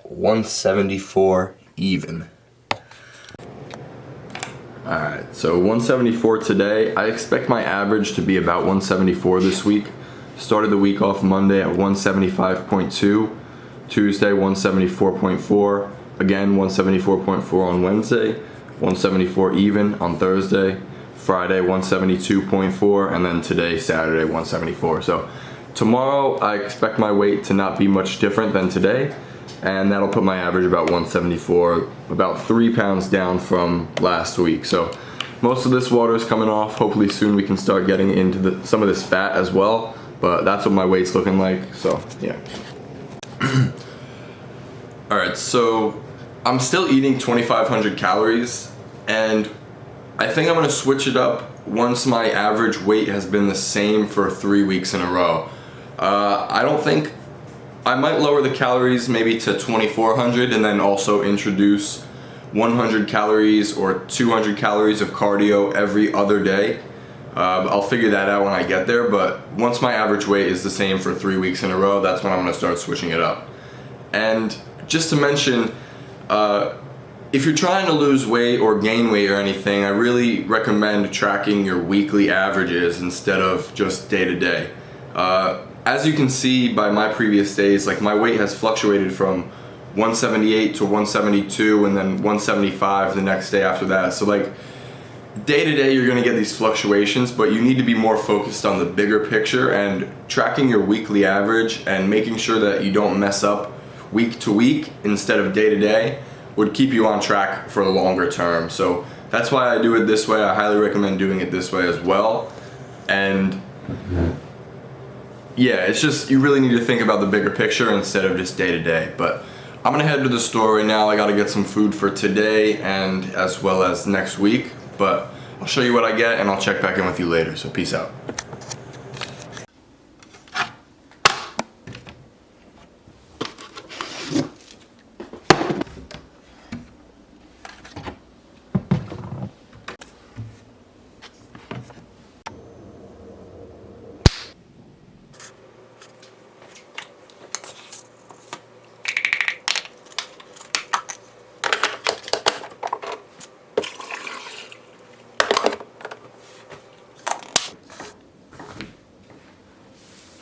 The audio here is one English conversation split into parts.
174 even. Alright, so 174 today. I expect my average to be about 174 this week. Started the week off Monday at 175.2, Tuesday 174.4, again 174.4 on Wednesday, 174 even on Thursday, Friday 172.4, and then today, Saturday, 174. So tomorrow I expect my weight to not be much different than today, and that'll put my average about 174, about 3 pounds down from last week. So most of this water is coming off. Hopefully soon we can start getting into some of this fat as well, but that's what my weight's looking like, so yeah. Alright, so I'm still eating 2,500 calories, and I think I'm gonna switch it up once my average weight has been the same for 3 weeks in a row. I might lower the calories maybe to 2,400 and then also introduce 100 calories or 200 calories of cardio every other day. I'll figure that out when I get there, but once my average weight is the same for 3 weeks in a row, that's when I'm gonna start switching it up. And just to mention, if you're trying to lose weight or gain weight or anything, I really recommend tracking your weekly averages instead of just day to day. As you can see by my previous days, like my weight has fluctuated from 178 to 172 and then 175 the next day after that. So like day to day you're gonna get these fluctuations, but you need to be more focused on the bigger picture, and tracking your weekly average and making sure that you don't mess up week to week instead of day to day would keep you on track for the longer term. So that's why I do it this way. I highly recommend doing it this way as well. And yeah, it's just, you really need to think about the bigger picture instead of just day to day. But I'm gonna head to the store right now. I gotta get some food for today and as well as next week. But I'll show you what I get and I'll check back in with you later. So peace out.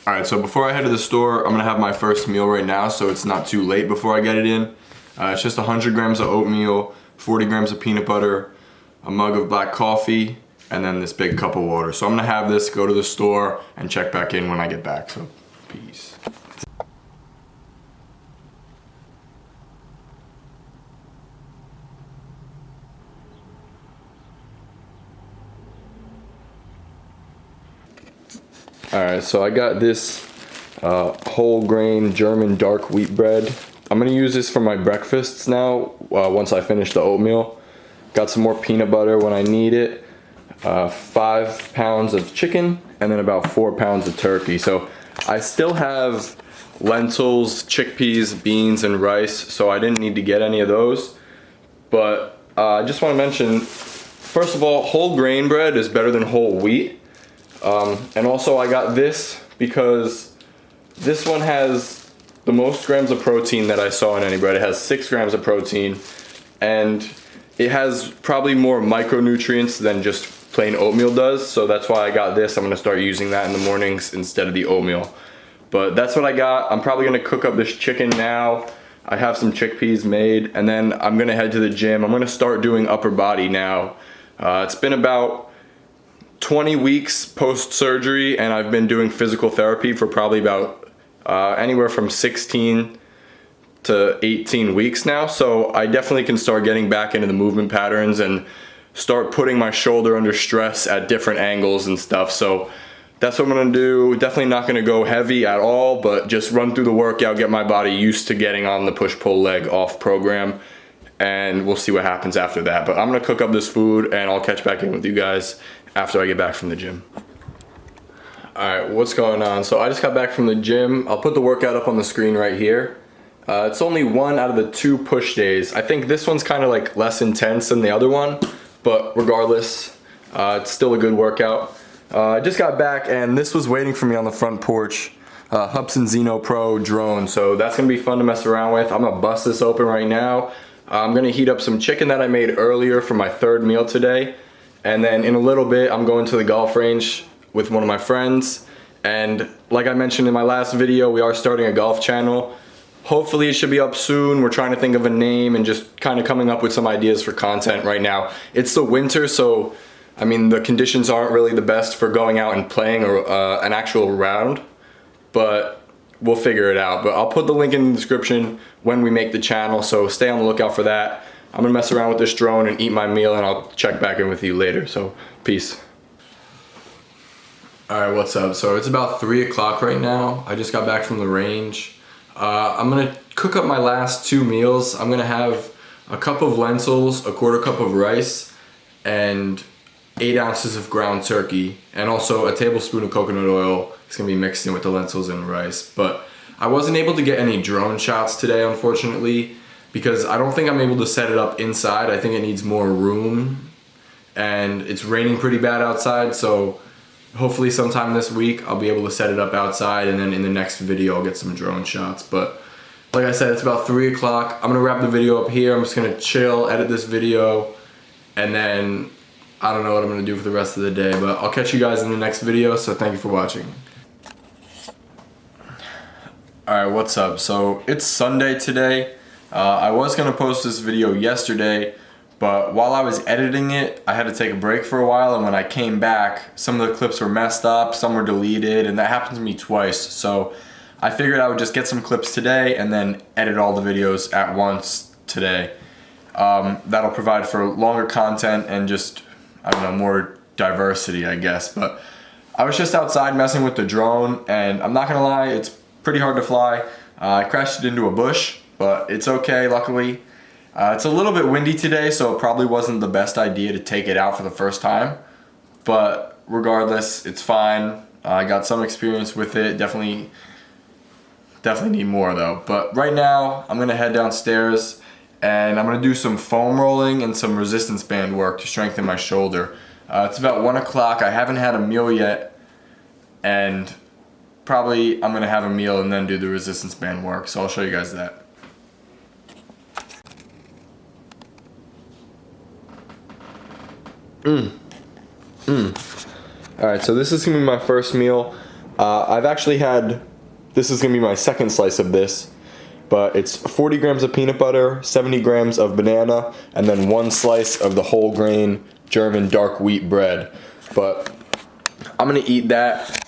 Alright, so before I head to the store, I'm gonna have my first meal right now so it's not too late before I get it in. It's just 100 grams of oatmeal, 40 grams of peanut butter, a mug of black coffee, and then this big cup of water. So I'm gonna have this, go to the store, and check back in when I get back, so peace. Alright, so I got this whole grain German dark wheat bread. I'm gonna use this for my breakfasts now once I finish the oatmeal. Got some more peanut butter when I need it. 5 pounds of chicken and then about 4 pounds of turkey. So I still have lentils, chickpeas, beans, and rice, so I didn't need to get any of those. But I just want to mention, first of all, whole grain bread is better than whole wheat. And also I got this because this one has the most grams of protein that I saw in any bread. It has 6 grams of protein, and it has probably more micronutrients than just plain oatmeal does, so that's why I got this. I'm gonna start using that in the mornings instead of the oatmeal. But that's what I got. I'm probably gonna cook up this chicken now. I have some chickpeas made, and then I'm gonna head to the gym. I'm gonna start doing upper body now. It's been about 20 weeks post-surgery, and I've been doing physical therapy for probably about anywhere from 16 to 18 weeks now, so I definitely can start getting back into the movement patterns and start putting my shoulder under stress at different angles and stuff. So that's what I'm gonna do. Definitely not gonna go heavy at all, but just run through the workout, get my body used to getting on the push-pull leg off program, and we'll see what happens after that. But I'm gonna cook up this food and I'll catch back in with you guys after I get back from the gym. Alright, what's going on? So I just got back from the gym. I'll put the workout up on the screen right here. It's only 1 out of the 2 push days. I think this one's kind of like less intense than the other one, but regardless, it's still a good workout. I just got back and this was waiting for me on the front porch. Hubsan Zeno Pro drone. So that's gonna be fun to mess around with. I'm gonna bust this open right now. I'm gonna heat up some chicken that I made earlier for my third meal today. And then in a little bit, I'm going to the golf range with one of my friends. And like I mentioned in my last video, we are starting a golf channel. Hopefully it should be up soon. We're trying to think of a name and just kind of coming up with some ideas for content right now. It's the winter, so I mean the conditions aren't really the best for going out and playing an actual round, but we'll figure it out. But I'll put the link in the description when we make the channel, so stay on the lookout for that. I'm gonna mess around with this drone and eat my meal, and I'll check back in with you later, so peace. All right, what's up? So it's about 3 o'clock right now. I just got back from the range. I'm gonna cook up my last 2 meals. I'm gonna have a cup of lentils, a quarter cup of rice, and 8 ounces of ground turkey, and also a tablespoon of coconut oil. It's gonna be mixed in with the lentils and rice. But I wasn't able to get any drone shots today, unfortunately, because I don't think I'm able to set it up inside. I think it needs more room, and it's raining pretty bad outside, so hopefully sometime this week I'll be able to set it up outside, and then in the next video I'll get some drone shots. But like I said, it's about 3 o'clock. I'm gonna wrap the video up here. I'm just gonna chill, edit this video, and then I don't know what I'm gonna do for the rest of the day, but I'll catch you guys in the next video, so thank you for watching. Alright, what's up? So it's Sunday today. I was gonna post this video yesterday, but while I was editing it, I had to take a break for a while, and when I came back, some of the clips were messed up, some were deleted, and that happened to me twice. So I figured I would just get some clips today and then edit all the videos at once today. That'll provide for longer content and just, I don't know, more diversity, I guess. But I was just outside messing with the drone, and I'm not gonna lie, it's pretty hard to fly. I crashed it into a bush, but it's okay, luckily. It's a little bit windy today, so it probably wasn't the best idea to take it out for the first time. But regardless, it's fine. I got some experience with it. Definitely need more though. But right now, I'm gonna head downstairs and I'm gonna do some foam rolling and some resistance band work to strengthen my shoulder. It's about 1 o'clock. I haven't had a meal yet, and probably I'm gonna have a meal and then do the resistance band work. So I'll show you guys that. Alright, so this is gonna be my first meal. This is gonna be my second slice of this, but it's 40 grams of peanut butter, 70 grams of banana, and then 1 slice of the whole grain German dark wheat bread. But I'm gonna eat that.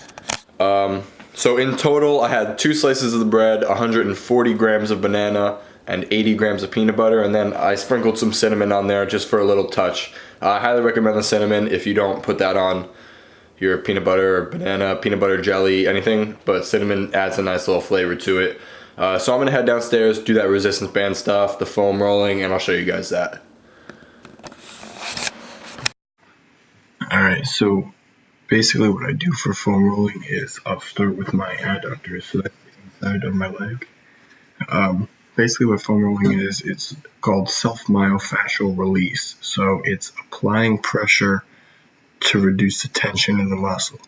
So in total, I had 2 slices of the bread, 140 grams of banana, and 80 grams of peanut butter, and then I sprinkled some cinnamon on there just for a little touch. I highly recommend the cinnamon if you don't put that on your peanut butter, banana, peanut butter jelly, anything, but cinnamon adds a nice little flavor to it. So I'm gonna head downstairs, do that resistance band stuff, the foam rolling, and I'll show you guys that. Alright, so basically what I do for foam rolling is I'll start with my adductors, so that's the inside of my leg. Basically what foam rolling is, it's called self-myofascial release. So it's applying pressure to reduce the tension in the muscle.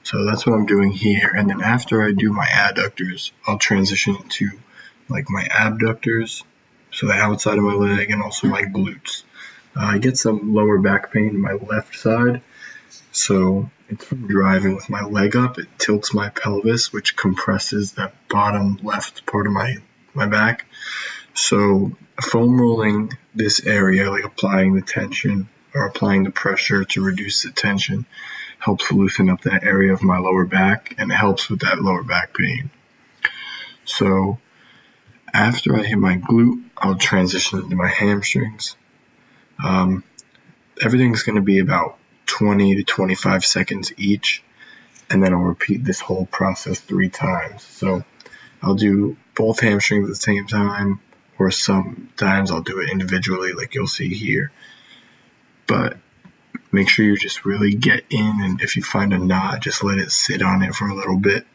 So that's what I'm doing here. And then after I do my adductors, I'll transition into like my abductors, so the outside of my leg, and also my glutes. I get some lower back pain in my left side. So it's from driving with my leg up. It tilts my pelvis, which compresses that bottom left part of my back. So foam rolling this area, like applying the tension or applying the pressure to reduce the tension, helps loosen up that area of my lower back, and it helps with that lower back pain. So after I hit my glute, I'll transition into my hamstrings. Everything's going to be about 20 to 25 seconds each, and then I'll repeat this whole process 3 times. So I'll do both hamstrings at the same time, or sometimes I'll do it individually like you'll see here. But make sure you just really get in, and if you find a knot, just let it sit on it for a little bit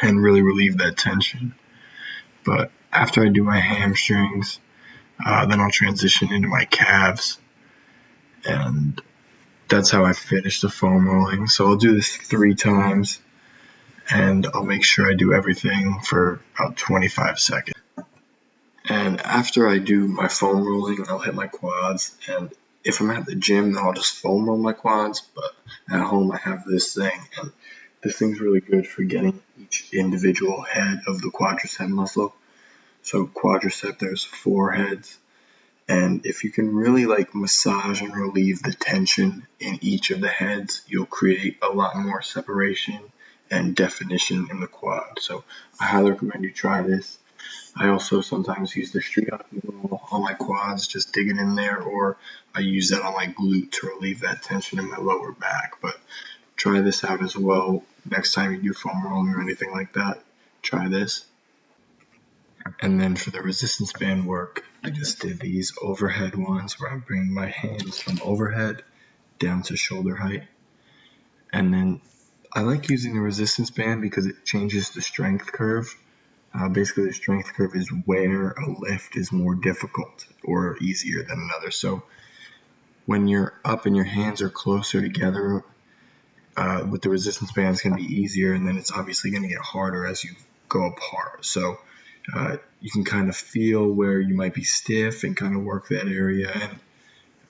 and really relieve that tension. But after I do my hamstrings, then I'll transition into my calves, and that's how I finish the foam rolling. So I'll do this 3 times, and I'll make sure I do everything for about 25 seconds. And after I do my foam rolling, I'll hit my quads, and if I'm at the gym, then I'll just foam roll my quads, but at home I have this thing, and this thing's really good for getting each individual head of the quadricep muscle. So quadricep, there's 4 heads, and if you can really like massage and relieve the tension in each of the heads, you'll create a lot more separation and definition in the quad. So I highly recommend you try this. I also sometimes use the street hockey ball on my quads, just dig it in there, or I use that on my glute to relieve that tension in my lower back. But try this out as well. Next time you do foam rolling or anything like that, try this. And then for the resistance band work, I just did these overhead ones where I'm bringing my hands from overhead down to shoulder height. And then I like using the resistance band because it changes the strength curve. Basically, the strength curve is where a lift is more difficult or easier than another. So when you're up and your hands are closer together, with the resistance band, it's going to be easier, and then it's obviously going to get harder as you go apart. So you can kind of feel where you might be stiff and kind of work that area and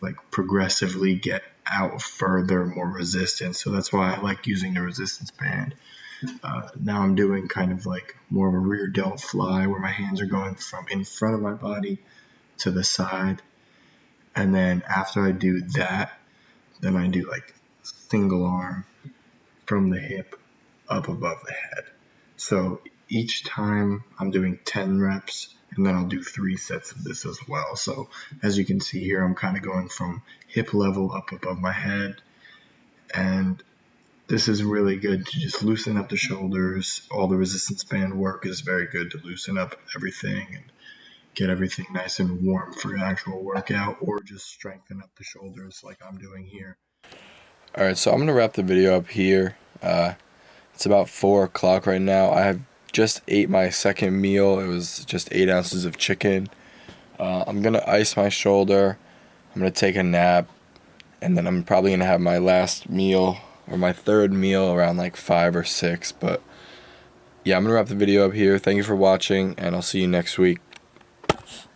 like progressively get out further, more resistance. So that's why I like using the resistance band. Now I'm doing kind of like more of a rear delt fly where my hands are going from in front of my body to the side. And then after I do that, then I do like single arm from the hip up above the head. So each time I'm doing 10 reps, and then I'll do 3 sets of this as well. So as you can see here, I'm kind of going from hip level up above my head, and this is really good to just loosen up the shoulders. All the resistance band work is very good to loosen up everything and get everything nice and warm for an actual workout, or just strengthen up the shoulders like I'm doing here. Alright, so I'm going to wrap the video up here. It's about 4 o'clock right now. I have just ate my second meal. It was just 8 ounces of chicken. I'm going to ice my shoulder. I'm going to take a nap. And then I'm probably going to have my last meal or my third meal around like 5 or 6. But yeah, I'm going to wrap the video up here. Thank you for watching, and I'll see you next week.